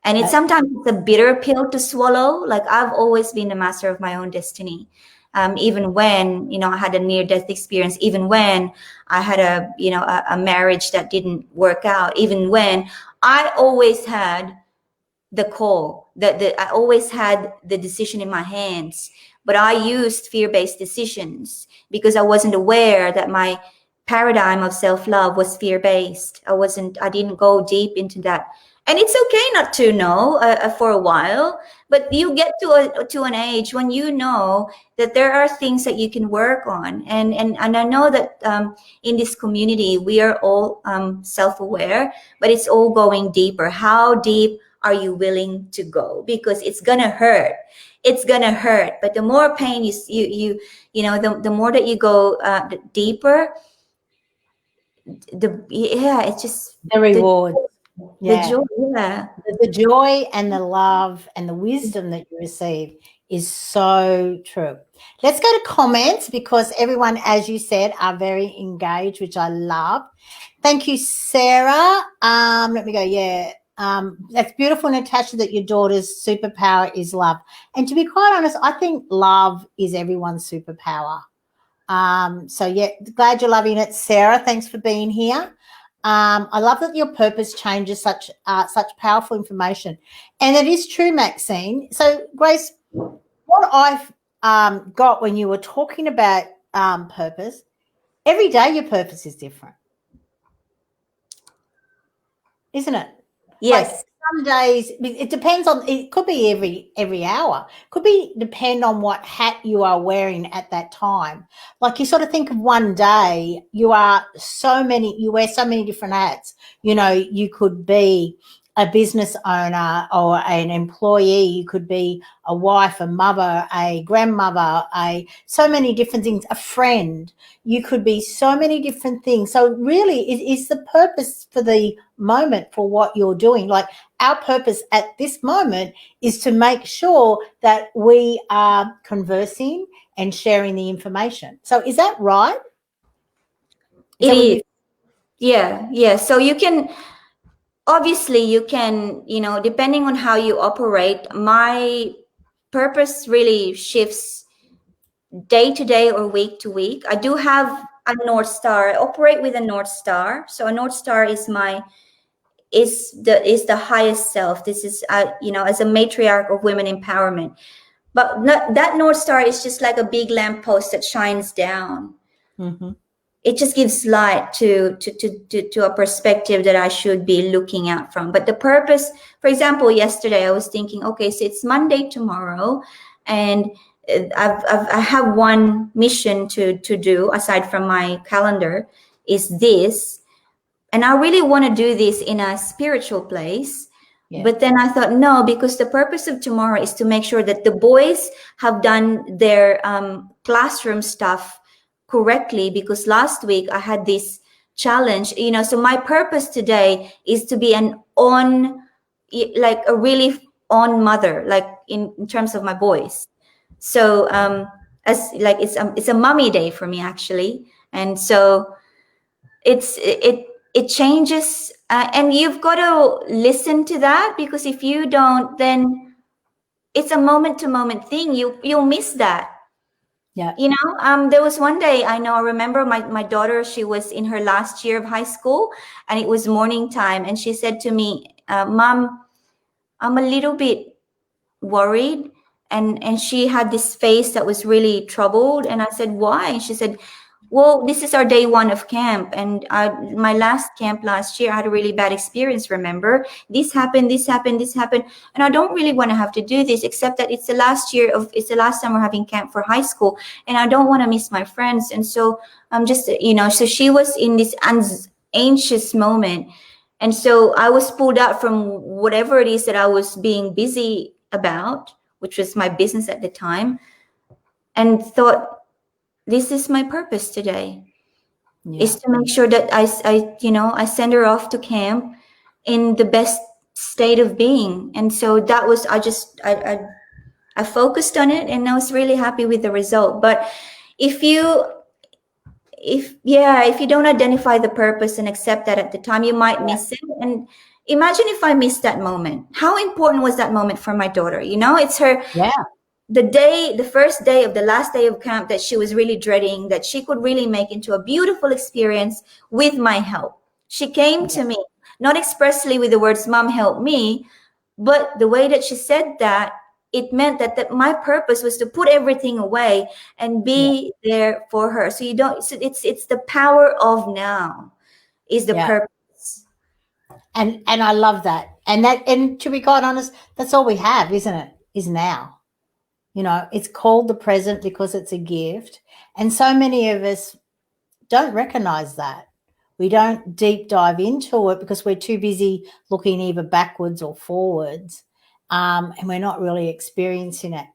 And it's sometimes a bitter pill to swallow. Like, I've always been the master of my own destiny. Even when, I had a near-death experience, even when I had a marriage that didn't work out, even when I always had the call, that I always had the decision in my hands, but I used fear-based decisions because I wasn't aware that my paradigm of self-love was fear-based. I didn't go deep into that. And it's okay not to know for a while, but you get to an age when you know that there are things that you can work on. And I know that in this community, we are all self-aware, but it's all going deeper. How deep are you willing to go? Because it's gonna hurt. It's gonna hurt. But the more pain the more that you go deeper, it's just the reward. The joy, the joy and the love and the wisdom that you receive is so true. Let's go to comments, because everyone, as you said, are very engaged, which I love. Thank you, Sarah. Let me go. That's beautiful, Natasha, that your daughter's superpower is love. And to be quite honest, I think love is everyone's superpower. Glad you're loving it, Sarah. Thanks for being here. I love that your purpose changes such powerful information. And it is true, Maxine. So, Grace, what I've got when you were talking about purpose, every day your purpose is different, isn't it? Yes. Like, some days it depends on, it could be every hour, could depend on what hat you are wearing at that time. Like, you sort of think of one day, you wear so many different hats. You could be a business owner or an employee, you could be a wife, a mother, a grandmother, so many different things, a friend. You could be so many different things. So really, it is the purpose for the moment for what you're doing. Like, our purpose at this moment is to make sure that we are conversing and sharing the information. So is that right? It is. Yeah. So you can, obviously you can, depending on how you operate, my purpose really shifts day to day or week to week. I do have a North Star. I operate with a North Star. So a North Star is the highest self. This is as a matriarch of women empowerment. But that North Star is just like a big lamppost that shines down. Mm-hmm. It just gives light to a perspective that I should be looking out from. But the purpose, for example, yesterday I was thinking, okay, so it's Monday tomorrow, and I have one mission to do aside from my calendar, is this. And I really want to do this in a spiritual place. Yeah. But then I thought, no, because the purpose of tomorrow is to make sure that the boys have done their classroom stuff correctly, because last week I had this challenge, so my purpose today is to be a really on mother, like in terms of my boys. So it's a mommy day for me, actually. And so it changes And you've got to listen to that, because if you don't, then it's a moment to moment thing. You'll miss that. Yeah. You know, there was one day, I remember my daughter, she was in her last year of high school, and it was morning time. And she said to me, Mom, I'm a little bit worried. And she had this face that was really troubled. And I said, why? And she said, well, this is our day one of camp. And my last camp last year, I had a really bad experience, remember? This happened, this happened, this happened. And I don't really want to have to do this, except that it's the last time we're having camp for high school. And I don't want to miss my friends. And so I'm just, so she was in this anxious moment. And so I was pulled out from whatever it is that I was being busy about, which was my business at the time, and thought, this is my purpose today, is to make sure that I send her off to camp in the best state of being. And so that was, I focused on it, and I was really happy with the result. But if you don't identify the purpose and accept that at the time, you might miss it. And imagine if I missed that moment. How important was that moment for my daughter? It's her, the first day of the last day of camp that she was really dreading, that she could really make into a beautiful experience with my help. She came to me, not expressly with the words, Mom, help me, but the way that she said that, it meant that my purpose was to put everything away and be there for her. So it's the power of now is the purpose. And I love that. And to be quite honest, that's all we have, isn't it? Is now. It's called the present because it's a gift. And so many of us don't recognize that. We don't deep dive into it because we're too busy looking either backwards or forwards, and we're not really experiencing it.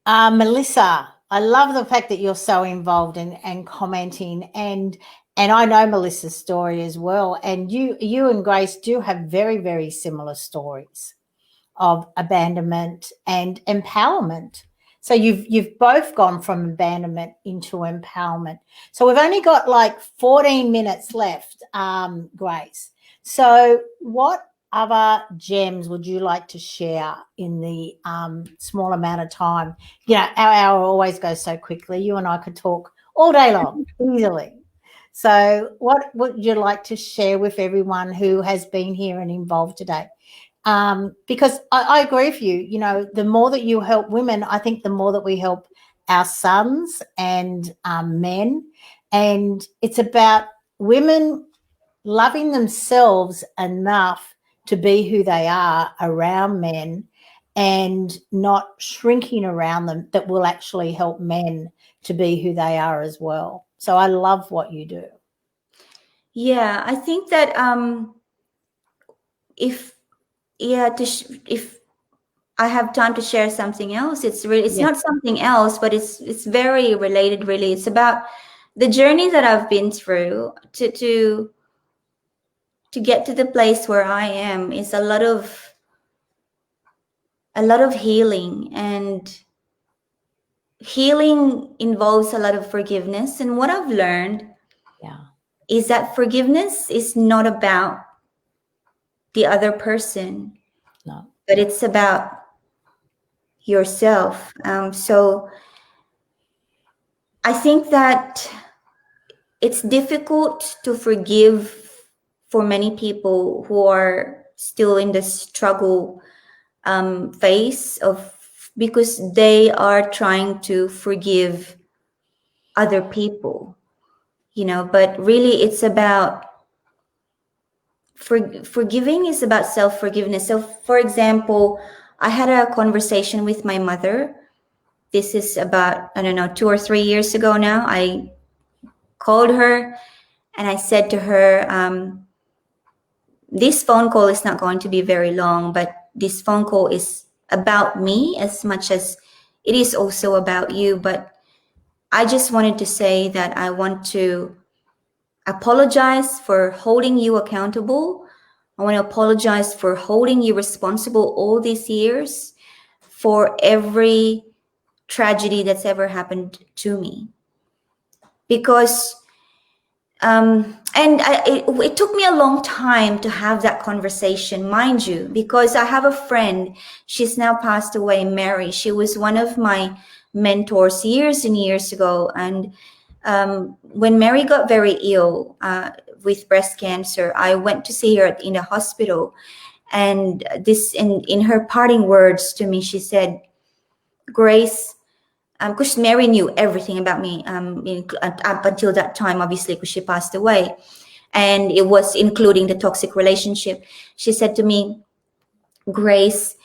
Melissa, I love the fact that you're so involved and commenting, and I know Melissa's story as well. And you and Grace do have very, very similar stories of abandonment and empowerment. So you've both gone from abandonment into empowerment. So we've only got like 14 minutes left, Grace. So what other gems would you like to share in the small amount of time? Our hour always goes so quickly. You and I could talk all day long, easily. So what would you like to share with everyone who has been here and involved today? Because I agree with you, the more that you help women, I think the more that we help our sons and men. And it's about women loving themselves enough to be who they are around men and not shrinking around them, that will actually help men to be who they are as well. So I love what you do. Yeah, I think that if I have time to share something else, it's not something else, but it's very related, really. It's about the journey that I've been through to get to the place where I am. Is a lot of healing, and healing involves a lot of forgiveness. And what I've learned is that forgiveness is not about the other person, but it's about yourself. So I think that it's difficult to forgive for many people who are still in the struggle phase because they are trying to forgive other people, but really it's about forgiving is about self-forgiveness. So for example, I had a conversation with my mother. This is about, I don't know, 2 or 3 years ago now. I called her and I said to her, this phone call is not going to be very long, but this phone call is about me as much as it is also about you. But I just wanted to say that I want to apologize for holding you accountable. I want to apologize for holding you responsible all these years for every tragedy that's ever happened to me. Because and it took me a long time to have that conversation, mind you, because I have a friend. She's now passed away, Mary. She was one of my mentors years and years ago. And when Mary got very ill with breast cancer, I went to see her in the hospital. And this, in her parting words to me, she said, Grace, because Mary knew everything about me up until that time, obviously, because she passed away. And it was including the toxic relationship. She said to me, Grace,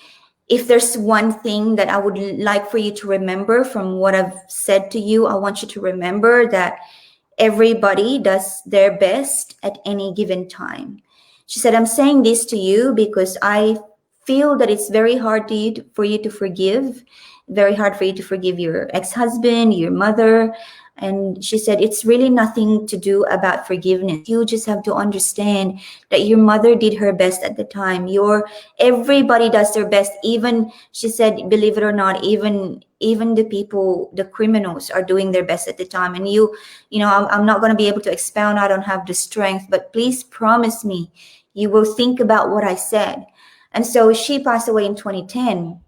if there's one thing that I would like for you to remember from what I've said to you, I want you to remember that everybody does their best at any given time. She said, I'm saying this to you because I feel that it's very hard for you to forgive, very hard for you to forgive your ex-husband, your mother. And she said, it's really nothing to do about forgiveness. You just have to understand that your mother did her best at the time. Everybody does their best. Even, she said, believe it or not, even the people, the criminals are doing their best at the time. And you know, I'm not going to be able to expound. I don't have the strength, but please promise me you will think about what I said. And so she passed away in 2010.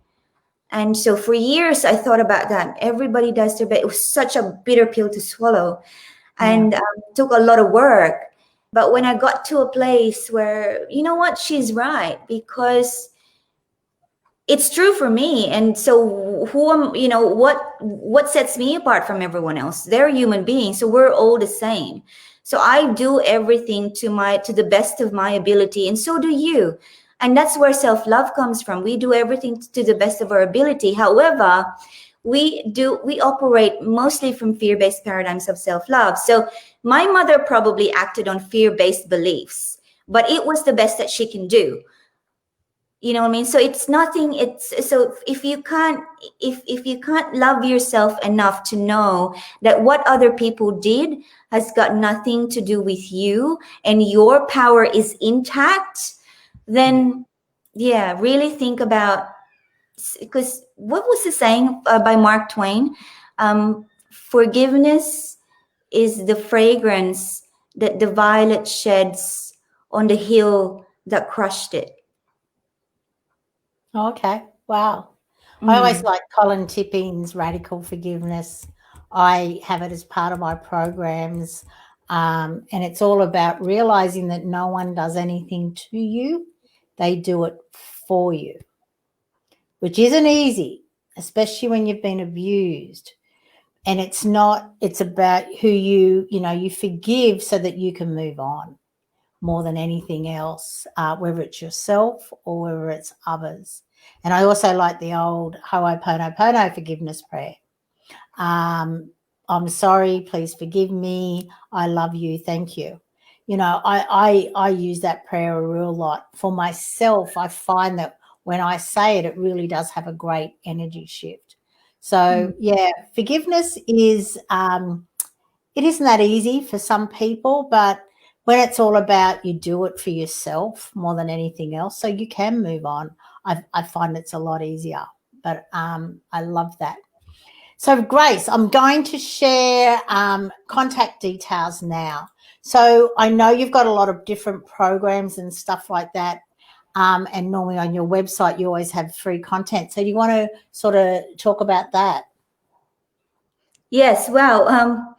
And so for years, I thought about that. Everybody does their best. It was such a bitter pill to swallow, and took a lot of work. But when I got to a place where, you know what, she's right, because it's true for me. And so what sets me apart from everyone else? They're human beings, so we're all the same. So I do everything to the best of my ability, and so do you. And that's where self-love comes from. We do everything to the best of our ability. However, we operate mostly from fear-based paradigms of self-love. So my mother probably acted on fear-based beliefs, but it was the best that she can do. You know what I mean? So it's nothing. So if you can't love yourself enough to know that what other people did has got nothing to do with you and your power is intact, then really think about, because what was the saying by Mark Twain? Forgiveness is the fragrance that the violet sheds on the hill that crushed it. Okay. Wow. I always like Colin Tipping's Radical Forgiveness. I have it as part of my programs. And it's all about realizing that no one does anything to you. They do it for you, which isn't easy, especially when you've been abused. And it's about who you forgive so that you can move on more than anything else, whether it's yourself or whether it's others. And I also like the old Ho'oponopono forgiveness prayer. I'm sorry, please forgive me. I love you. Thank you. You know, I use that prayer a real lot for myself. I find that when I say it, it really does have a great energy shift. So forgiveness is, it isn't that easy for some people, but when it's all about you do it for yourself more than anything else, so you can move on. I find it's a lot easier, but I love that. So Grace, I'm going to share contact details now. So I know you've got a lot of different programs and stuff like that. And normally on your website, you always have free content. So do you want to sort of talk about that? Yes. Wow.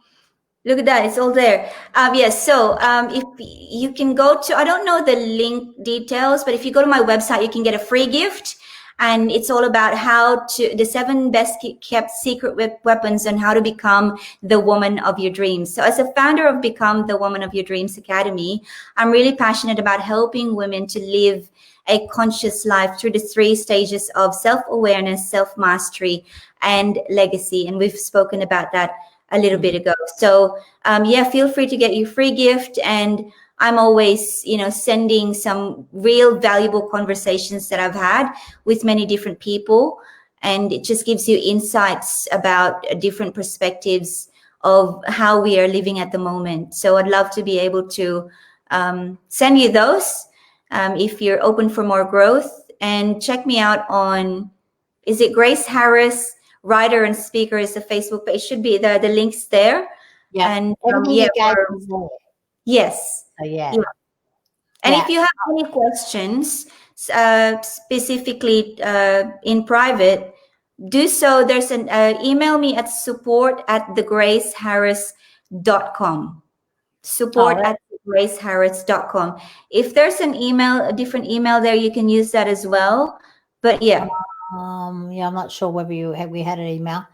Look at that. It's all there. Yes. So if you can go to, I don't know the link details, but if you go to my website, you can get a free gift. And it's all about the 7 best kept secret weapons on how to become the woman of your dreams. So as a founder of Become the Woman of Your Dreams Academy, I'm really passionate about helping women to live a conscious life through the 3 stages of self-awareness, self-mastery, and legacy. And we've spoken about that a little bit ago. So feel free to get your free gift. And I'm always, sending some real valuable conversations that I've had with many different people. And it just gives you insights about different perspectives of how we are living at the moment. So I'd love to be able to send you those if you're open for more growth. And check me out on, is it Grace Harris, writer and speaker, is the Facebook page. Should be the links there. Yeah. And Yes. Yeah. And Yeah. if you have any questions, specifically in private, do so. There's an email me at support@thegraceharris.com. Support Oh, at graceharris.com. If there's an email, a different email there, you can use that as well. But yeah. yeah, I'm not sure whether we had an email.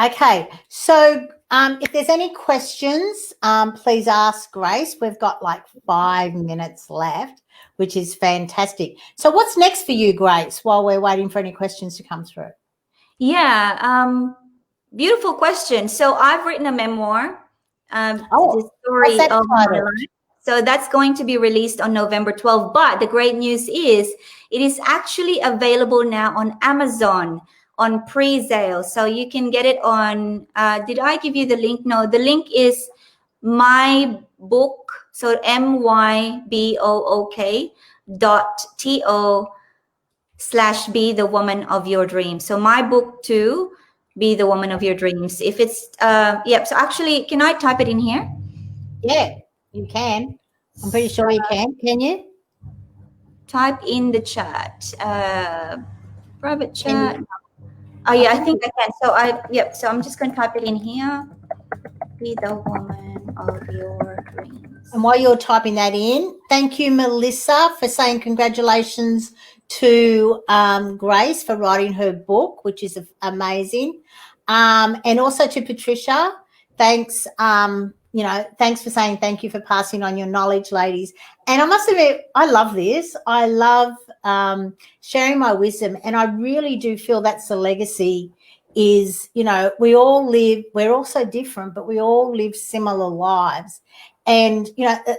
Okay, so if there's any questions, please ask Grace. We've got like 5 minutes left, which is fantastic. So what's next for you, Grace, while we're waiting for any questions to come through? Yeah, beautiful question. So I've written a memoir, the story what's that of my title? life. So that's going to be released on November 12th. But the great news is it is actually available now on Amazon on pre-sale. So you can get it on, did I give you the link? No, the link is my book. So mybook.to/be the woman of your dreams. So my book too, be the woman of your dreams. If it's so actually, can I type it in here? Yeah, you can. I'm pretty sure you can. Can you? Type in the chat. Private chat. Oh yeah, I think I can. So so I'm just gonna type it in here. Be the woman of your dreams. And while you're typing that in, thank you, Melissa, for saying congratulations to Grace for writing her book, which is amazing. And also to Patricia, thanks. Thanks for saying thank you for passing on your knowledge, ladies. And I must admit, I love this. I love sharing my wisdom, and I really do feel that's the legacy. Is, we all live. We're all so different, but we all live similar lives. And,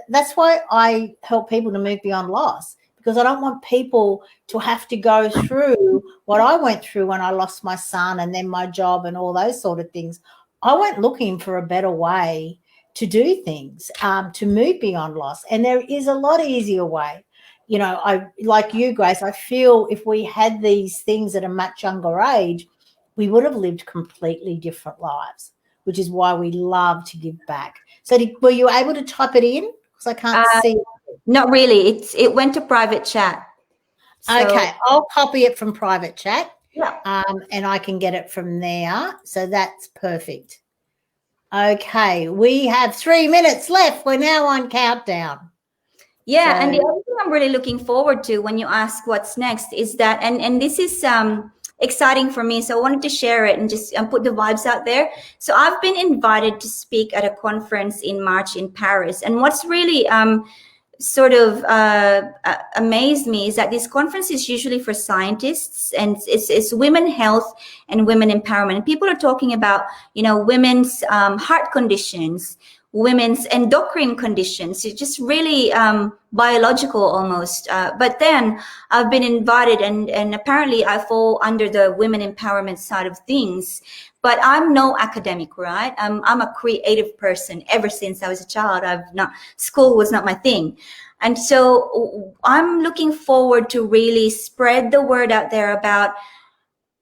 that's why I help people to move beyond loss, because I don't want people to have to go through what I went through when I lost my son and then my job and all those sort of things. I went looking for a better way to do things, to move beyond loss. And there is a lot easier way. I, like you, Grace, I feel if we had these things at a much younger age, we would have lived completely different lives, which is why we love to give back. So were you able to type it in? Because I can't see it. Not really. It went to private chat. So, okay, I'll copy it from private chat. Yeah. And I can get it from there. So that's perfect. Okay, we have 3 minutes left. We're now on countdown. Yeah, and the other thing I'm really looking forward to when you ask what's next is that, and this is exciting for me, so I wanted to share it and just put the vibes out there. So I've been invited to speak at a conference in March in Paris, and what's really sort of amazed me is that this conference is usually for scientists, and it's women health and women empowerment. And people are talking about, women's heart conditions, women's endocrine conditions. It's just really biological almost. But then I've been invited, and apparently I fall under the women empowerment side of things. But I'm no academic, right? I'm a creative person. Ever since I was a child, school was not my thing. And so I'm looking forward to really spread the word out there about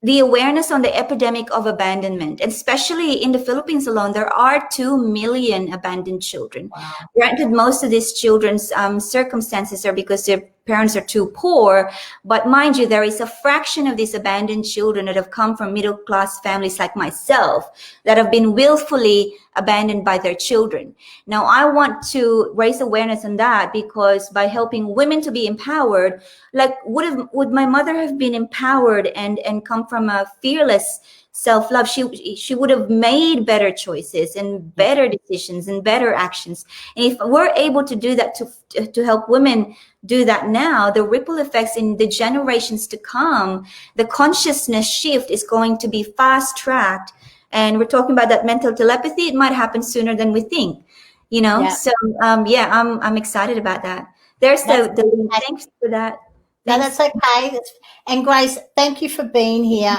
the awareness on the epidemic of abandonment, especially in the Philippines alone. There are 2 million abandoned children. Wow. Granted, most of these children's circumstances are because their parents are too poor, but mind you, there is a fraction of these abandoned children that have come from middle-class families like myself that have been willfully abandoned by their children. Now, I want to raise awareness on that, because by helping women to be empowered, like would my mother have been empowered and come from a fearless self-love, she would have made better choices and better decisions and better actions. And if we're able to do that, to help women do that now, the ripple effects in the generations to come, the consciousness shift is going to be fast-tracked. And we're talking about that mental telepathy. It might happen sooner than we think, Yeah. So I'm excited about that. There's the thanks for that. No, that's okay. And Grace, thank you for being here.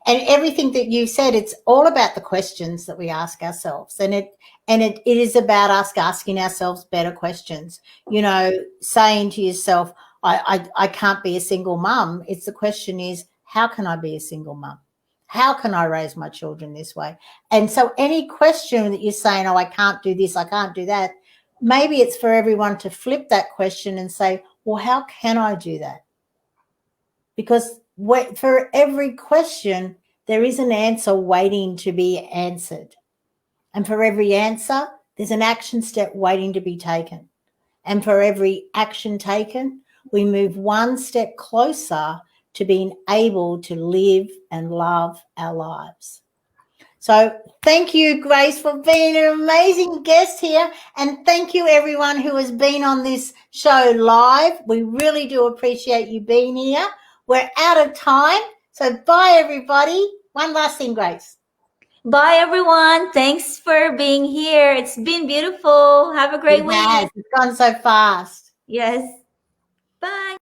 And everything that you said, it's all about the questions that we ask ourselves. And it is about us asking ourselves better questions. Saying to yourself, I can't be a single mum. It's the question is, how can I be a single mum? How can I raise my children this way? And so any question that you're saying, oh, I can't do this, I can't do that, maybe it's for everyone to flip that question and say, well, how can I do that? Because for every question, there is an answer waiting to be answered. And for every answer, there's an action step waiting to be taken. And for every action taken, we move one step closer to being able to live and love our lives. So thank you, Grace, for being an amazing guest here. And thank you, everyone who has been on this show live. We really do appreciate you being here. We're out of time. So bye, everybody. One last thing, Grace. Bye, everyone. Thanks for being here. It's been beautiful. Have a great week. It's gone so fast. Yes. Bye.